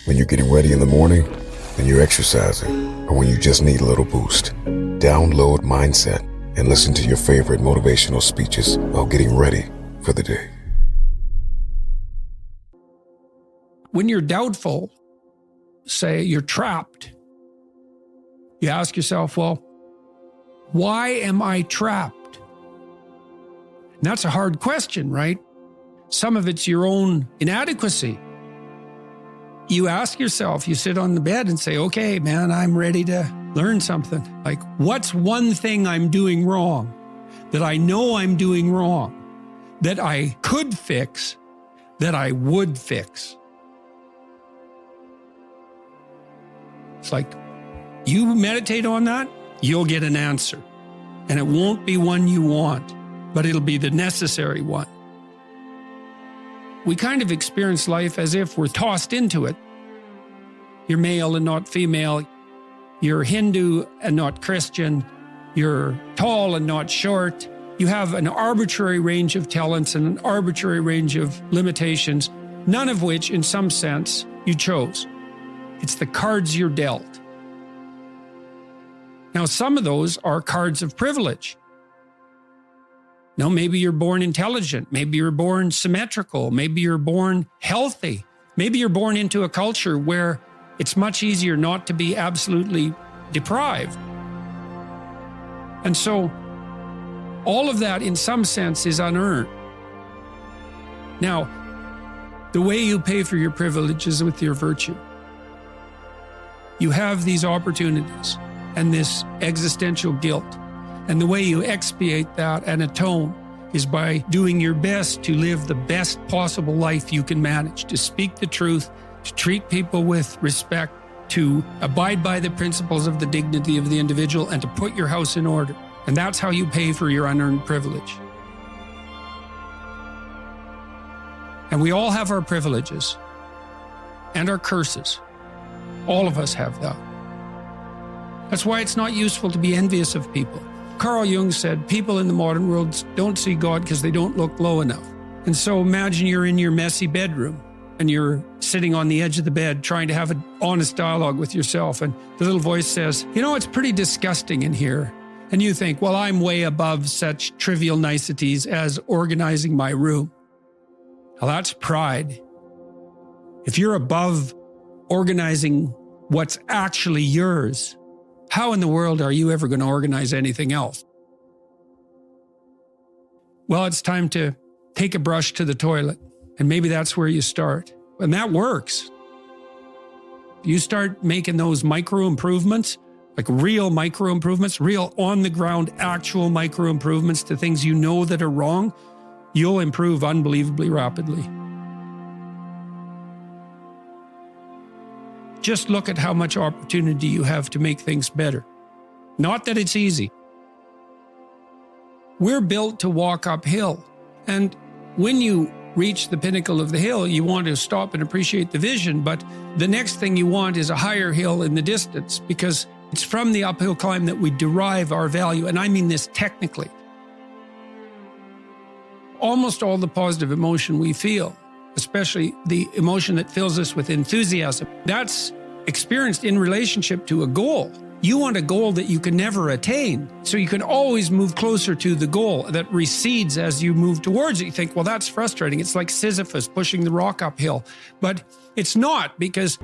When you're getting ready in the morning, when you're exercising, or when you just need a little boost. Download Mindset and listen to your favorite motivational speeches while getting ready for the day. When you're doubtful, say you're trapped, you ask yourself, well, why am I trapped? And that's a hard question, right? Some of it's your own inadequacy. You ask yourself, you sit on the bed and say, okay, man, I'm ready to learn something. Like, what's one thing I'm doing wrong that I know I'm doing wrong, that I could fix, that I would fix? It's like, you meditate on that, you'll get an answer. And it won't be one you want, but it'll be the necessary one. We kind of experience life as if we're tossed into it. You're male and not female. You're Hindu and not Christian. You're tall and not short. You have an arbitrary range of talents and an arbitrary range of limitations, none of which, in some sense, you chose. It's the cards you're dealt. Now, some of those are cards of privilege. No, maybe you're born intelligent. Maybe you're born symmetrical. Maybe you're born healthy. Maybe you're born into a culture where it's much easier not to be absolutely deprived. And so all of that, in some sense, is unearned. Now, the way you pay for your privilege is with your virtue. You have these opportunities and this existential guilt. And the way you expiate that and atone is by doing your best to live the best possible life you can manage, to speak the truth, to treat people with respect, to abide by the principles of the dignity of the individual, and to put your house in order. And that's how you pay for your unearned privilege. And we all have our privileges and our curses. All of us have that. That's why it's not useful to be envious of people. Carl Jung said, people in the modern world don't see God because they don't look low enough. And so imagine you're in your messy bedroom and you're sitting on the edge of the bed trying to have an honest dialogue with yourself. And the little voice says, you know, it's pretty disgusting in here. And you think, well, I'm way above such trivial niceties as organizing my room. Now that's pride. If you're above organizing what's actually yours, how in the world are you ever going to organize anything else? Well, it's time to take a brush to the toilet, and maybe that's where you start. And that works. You start making those micro improvements, like real micro improvements, real on the ground, actual micro improvements to things you know that are wrong, you'll improve unbelievably rapidly. Just look at how much opportunity you have to make things better. Not that it's easy. We're built to walk uphill. And when you reach the pinnacle of the hill, you want to stop and appreciate the vision. But the next thing you want is a higher hill in the distance, because it's from the uphill climb that we derive our value. And I mean this technically. Almost all the positive emotion we feel, especially the emotion that fills us with enthusiasm, that's experienced in relationship to a goal. You want a goal that you can never attain, so you can always move closer to the goal that recedes as you move towards it. You think, well, that's frustrating. It's like Sisyphus pushing the rock uphill. But it's not, because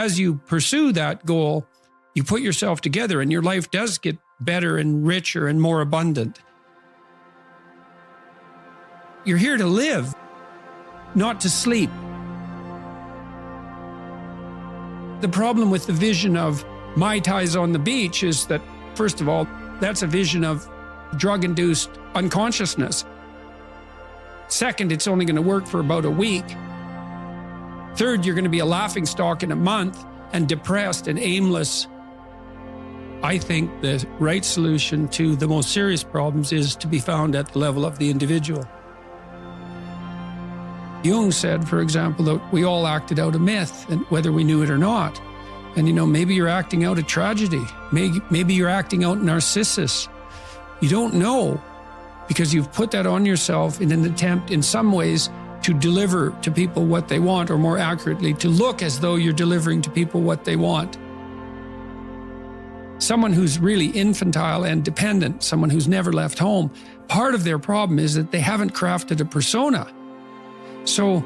as you pursue that goal, you put yourself together and your life does get better and richer and more abundant. You're here to live, not to sleep. The problem with the vision of Mai Tais on the beach is that, first of all, that's a vision of drug-induced unconsciousness. Second, it's only going to work for about a week. Third, you're going to be a laughingstock in a month and depressed and aimless. I think the right solution to the most serious problems is to be found at the level of the individual. Jung said, for example, that we all acted out a myth, and whether we knew it or not. And, maybe you're acting out a tragedy. Maybe you're acting out narcissus. You don't know, because you've put that on yourself in an attempt, in some ways, to deliver to people what they want, or more accurately, to look as though you're delivering to people what they want. Someone who's really infantile and dependent, someone who's never left home, part of their problem is that they haven't crafted a persona. So,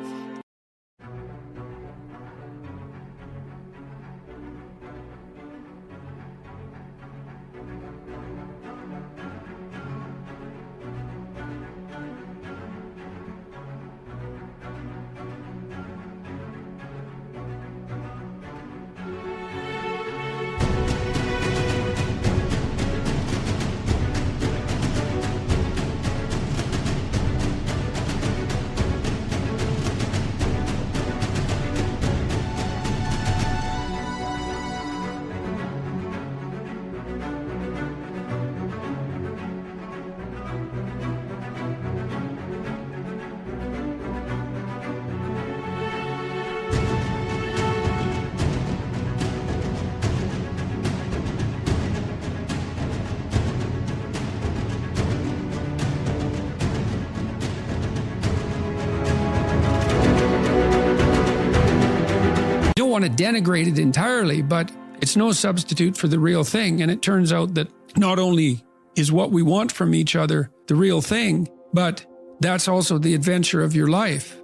I don't want to denigrate it entirely, but it's no substitute for the real thing. And it turns out that not only is what we want from each other the real thing, but that's also the adventure of your life.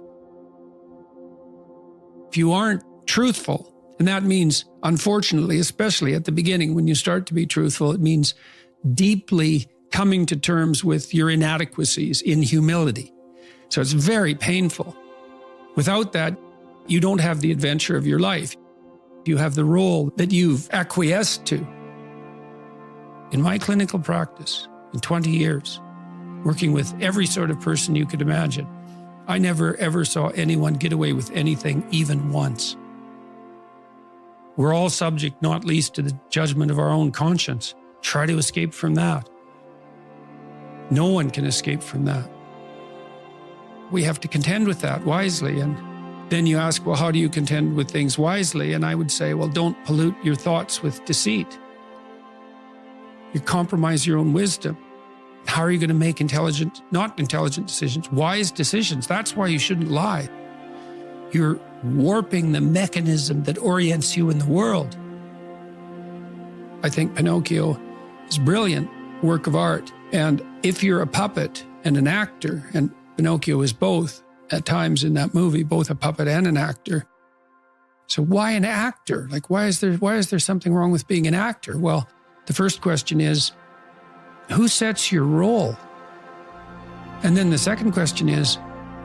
If you aren't truthful, and that means, unfortunately, especially at the beginning, when you start to be truthful, it means deeply coming to terms with your inadequacies in humility. So it's very painful. Without that, you don't have the adventure of your life. You have the role that you've acquiesced to. In my clinical practice, in 20 years, working with every sort of person you could imagine, I never ever saw anyone get away with anything even once. We're all subject, not least, to the judgment of our own conscience. Try to escape from that. No one can escape from that. We have to contend with that wisely. And then you ask, well, how do you contend with things wisely? And I would say, well, don't pollute your thoughts with deceit. You compromise your own wisdom. How are you going to make not intelligent decisions, wise decisions? That's why you shouldn't lie. You're warping the mechanism that orients you in the world. I think Pinocchio is a brilliant work of art. And if you're a puppet and an actor, and Pinocchio is both, at times in that movie, both a puppet and an actor. So why an actor? Like, why is there something wrong with being an actor? Well, the first question is, who sets your role? And then the second question is,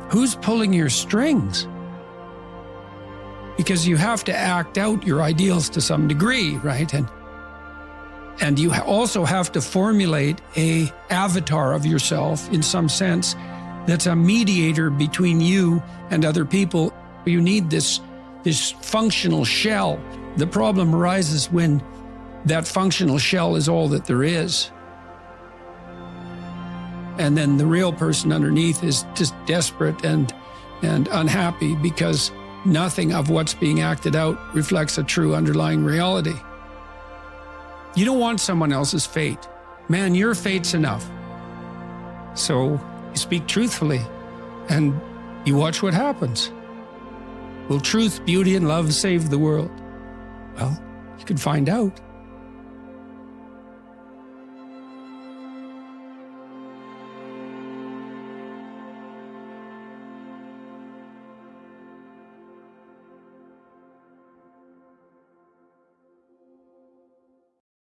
who's pulling your strings? Because you have to act out your ideals to some degree, right? And you also have to formulate an avatar of yourself in some sense that's a mediator between you and other people. You need this functional shell. The problem arises when that functional shell is all that there is. And then the real person underneath is just desperate and unhappy because nothing of what's being acted out reflects a true underlying reality. You don't want someone else's fate. Man, your fate's enough. So you speak truthfully and you watch what happens. Will truth, beauty, and love save the world? Well, you can find out.